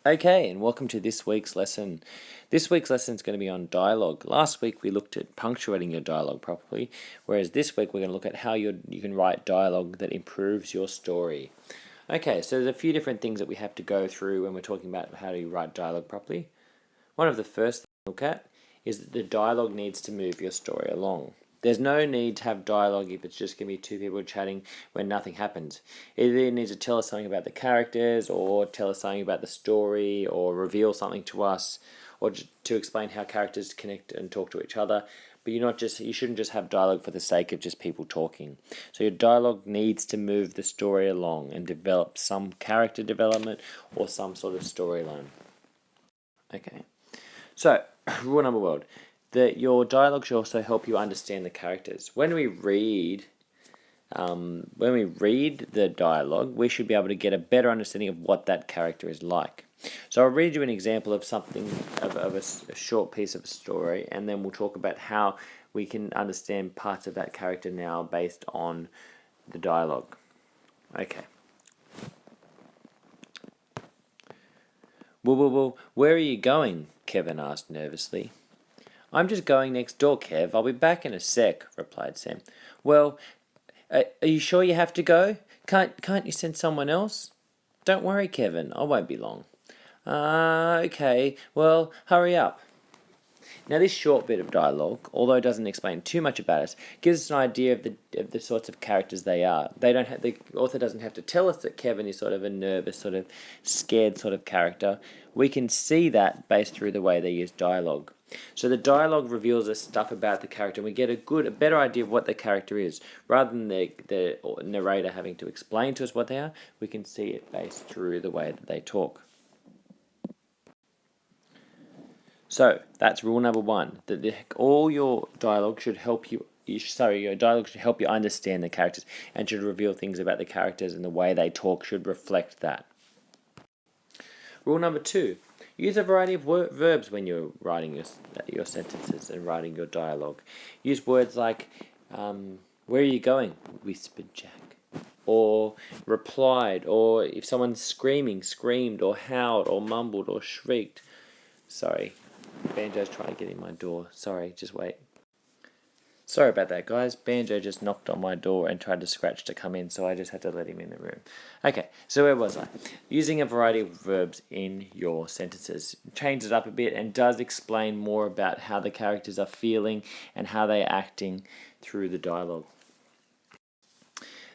Okay, and welcome to this week's lesson. This week's lesson is going to be on dialogue. Last week we looked at punctuating your dialogue properly, whereas this week we're going to look at how you can write dialogue that improves your story. Okay, so there's a few different things that we have to go through when we're talking about how to write dialogue properly. One of the first things to look at is that the dialogue needs to move your story along. There's no need to have dialogue if it's just going to be two people chatting when nothing happens. It either needs to tell us something about the characters, or tell us something about the story, or reveal something to us, or to explain how characters connect and talk to each other. But you shouldn't just have dialogue for the sake of just people talking. So your dialogue needs to move the story along and develop some character development or some sort of storyline. Okay. So, rule number one, that your dialogue should also help you understand the characters. When we read the dialogue, we should be able to get a better understanding of what that character is like. So I'll read you an example of something, of a short piece of a story, and then we'll talk about how we can understand parts of that character now based on the dialogue. Okay. Well, where are you going? Kevin asked nervously. I'm just going next door, Kev. I'll be back in a sec, replied Sam. Well, are you sure you have to go? Can't you send someone else? Don't worry, Kevin. I won't be long. Okay. Well, hurry up. Now, this short bit of dialogue, although it doesn't explain too much about it, gives us an idea of the sorts of characters they are. The author doesn't have to tell us that Kevin is sort of a nervous, sort of scared sort of character. We can see that based through the way they use dialogue. So the dialogue reveals us stuff about the character, and we get a better idea of what the character is. Rather than the narrator having to explain to us what they are, we can see it based through the way that they talk. So that's rule number one. That all your dialogue should help you. Your dialogue should help you understand the characters and should reveal things about the characters, and the way they talk should reflect that. Rule number two: use a variety of verbs when you're writing your sentences and writing your dialogue. Use words like, "Where are you going?" whispered Jack, or replied, or if someone's screaming, screamed, or howled, or mumbled, or shrieked. Sorry. Banjo's trying to get in my door. Sorry, just wait. Sorry about that, guys. Banjo just knocked on my door and tried to scratch to come in, so I just had to let him in the room. Okay, so where was I? Using a variety of verbs in your sentences changes it up a bit and does explain more about how the characters are feeling and how they're acting through the dialogue.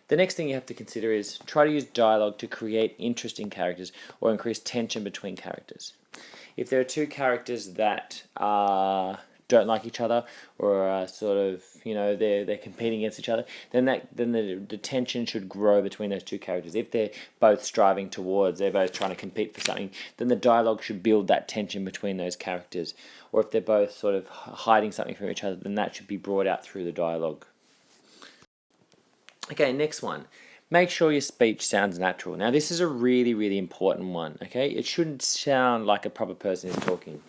The next thing you have to consider is try to use dialogue to create interesting characters or increase tension between characters. If there are two characters that don't like each other, or are sort of, they're competing against each other, then the tension should grow between those two characters. If they're both they're both trying to compete for something, then the dialogue should build that tension between those characters. Or if they're both sort of hiding something from each other, then that should be brought out through the dialogue. Okay, next one. Make sure your speech sounds natural. Now, this is a really, really important one, okay? It shouldn't sound like a proper person is talking.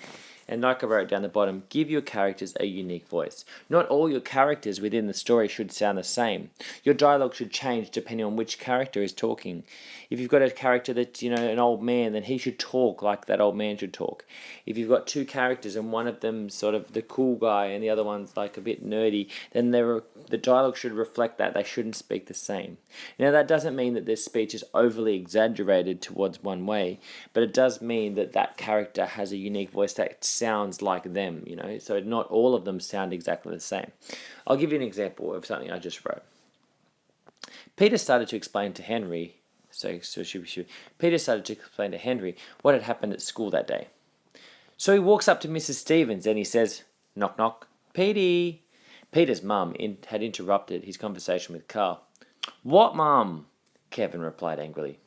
And like I wrote down the bottom, give your characters a unique voice. Not all your characters within the story should sound the same. Your dialogue should change depending on which character is talking. If you've got a character that's, an old man, then he should talk like that old man should talk. If you've got two characters and one of them's sort of the cool guy and the other one's like a bit nerdy, then the dialogue should reflect that. They shouldn't speak the same. Now, that doesn't mean that their speech is overly exaggerated towards one way, but it does mean that character has a unique voice that sounds like them, so not all of them sound exactly the same. I'll give you an example of something I just wrote. Peter started to explain to Henry what had happened at school that day. So he walks up to Mrs. Stevens and he says, "Knock, knock, Petey." Peter's mum had interrupted his conversation with Carl. "What, Mum?" Kevin replied angrily.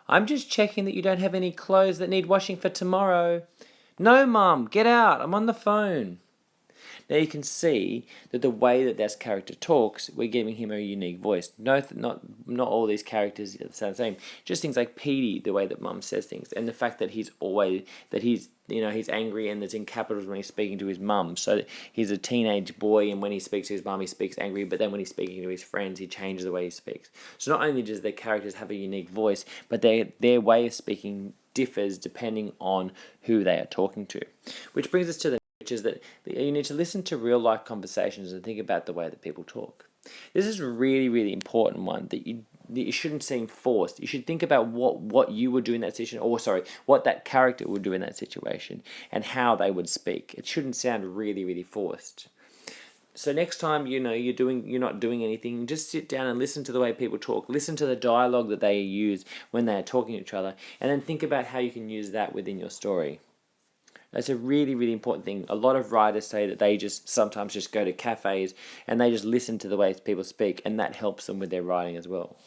"I'm just checking that you don't have any clothes that need washing for tomorrow." "No, Mum, get out, I'm on the phone." Now you can see that the way that this character talks, we're giving him a unique voice. Not all these characters sound the same. Just things like Petey, the way that Mum says things, and the fact that he's angry and it's in capitals when he's speaking to his mum. So he's a teenage boy, and when he speaks to his mum, he speaks angry, but then when he's speaking to his friends, he changes the way he speaks. So not only does their characters have a unique voice, but their way of speaking differs depending on who they are talking to. Which brings us to the which is that you need to listen to real life conversations and think about the way that people talk. This is a really, really important one that you shouldn't seem forced. You should think about what you would do in that situation, or sorry, what that character would do in that situation, and how they would speak. It shouldn't sound really, really forced. So next time you're not doing anything, just sit down and listen to the way people talk. Listen to the dialogue that they use when they are talking to each other, and then think about how you can use that within your story. That's a really, really important thing. A lot of writers say that they sometimes just go to cafes and they just listen to the way people speak, and that helps them with their writing as well.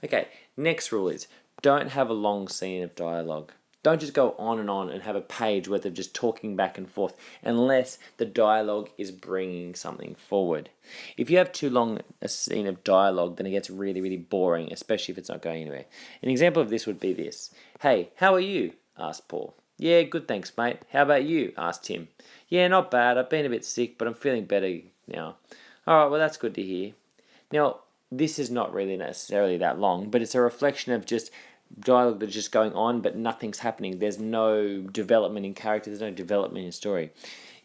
Okay, next rule is don't have a long scene of dialogue. Don't just go on and have a page worth of just talking back and forth unless the dialogue is bringing something forward. If you have too long a scene of dialogue, then it gets really, really boring, especially if it's not going anywhere. An example of this would be this. "Hey, how are you?" asked Paul. "Yeah, good thanks, mate. How about you?" asked Tim. "Yeah, not bad. I've been a bit sick, but I'm feeling better now." "Alright, well that's good to hear." Now, this is not really necessarily that long, but it's a reflection of just dialogue that's just going on, but nothing's happening. There's no development in character, there's no development in story.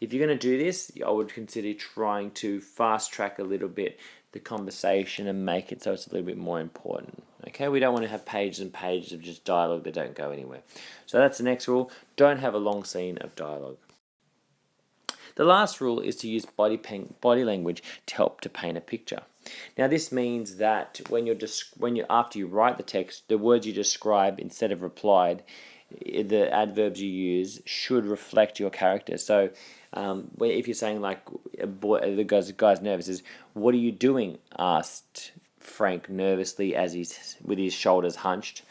If you're going to do this, I would consider trying to fast track a little bit the conversation and make it so it's a little bit more important. Okay, we don't want to have pages and pages of just dialogue that don't go anywhere. So that's the next rule. Don't have a long scene of dialogue. The last rule is to use body language to help to paint a picture. Now this means that when you after you write the text, the words you describe instead of replied, the adverbs you use should reflect your character. So if you're saying like the guy's nervous, is "What are you doing?" asked Frank nervously as he's with his shoulders hunched.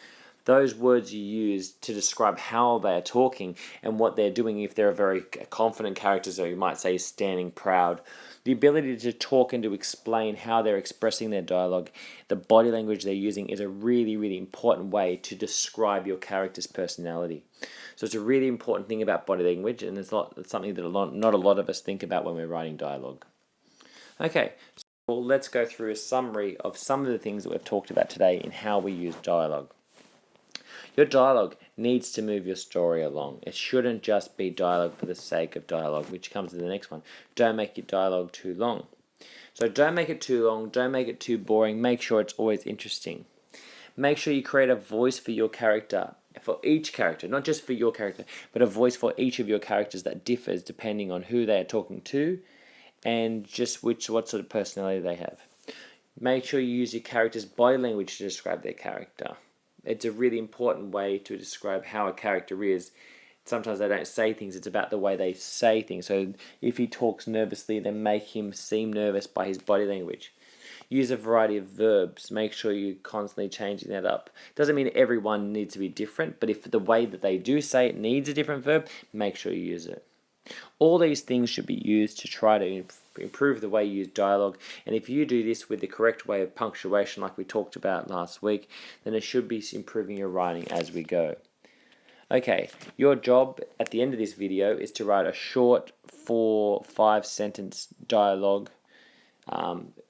Those words you use to describe how they are talking and what they're doing. If they're a very confident character, so you might say standing proud, the ability to talk and to explain how they're expressing their dialogue, the body language they're using, is a really, really important way to describe your character's personality. So it's a really important thing about body language, and it's something that not a lot of us think about when we're writing dialogue. Okay, so let's go through a summary of some of the things that we've talked about today in how we use dialogue. Your dialogue needs to move your story along. It shouldn't just be dialogue for the sake of dialogue, which comes to the next one. Don't make your dialogue too long. So don't make it too long, don't make it too boring, make sure it's always interesting. Make sure you create a voice for your character, for each character, not just for your character, but a voice for each of your characters that differs depending on who they are talking to and just what sort of personality they have. Make sure you use your character's body language to describe their character. It's a really important way to describe how a character is. Sometimes they don't say things, it's about the way they say things. So if he talks nervously, then make him seem nervous by his body language. Use a variety of verbs. Make sure you're constantly changing that up. Doesn't mean everyone needs to be different, but if the way that they do say it needs a different verb, make sure you use it. All these things should be used to try to improve the way you use dialogue, and if you do this with the correct way of punctuation like we talked about last week, then it should be improving your writing as we go. Okay, your job at the end of this video is to write a short 4-5 sentence dialogue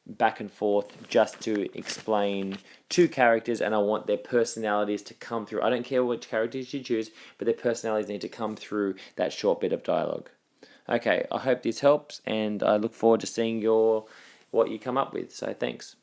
back and forth just to explain two characters, and I want their personalities to come through. I don't care which characters you choose, but their personalities need to come through that short bit of dialogue. Okay, I hope this helps, and I look forward to seeing what you come up with. So thanks.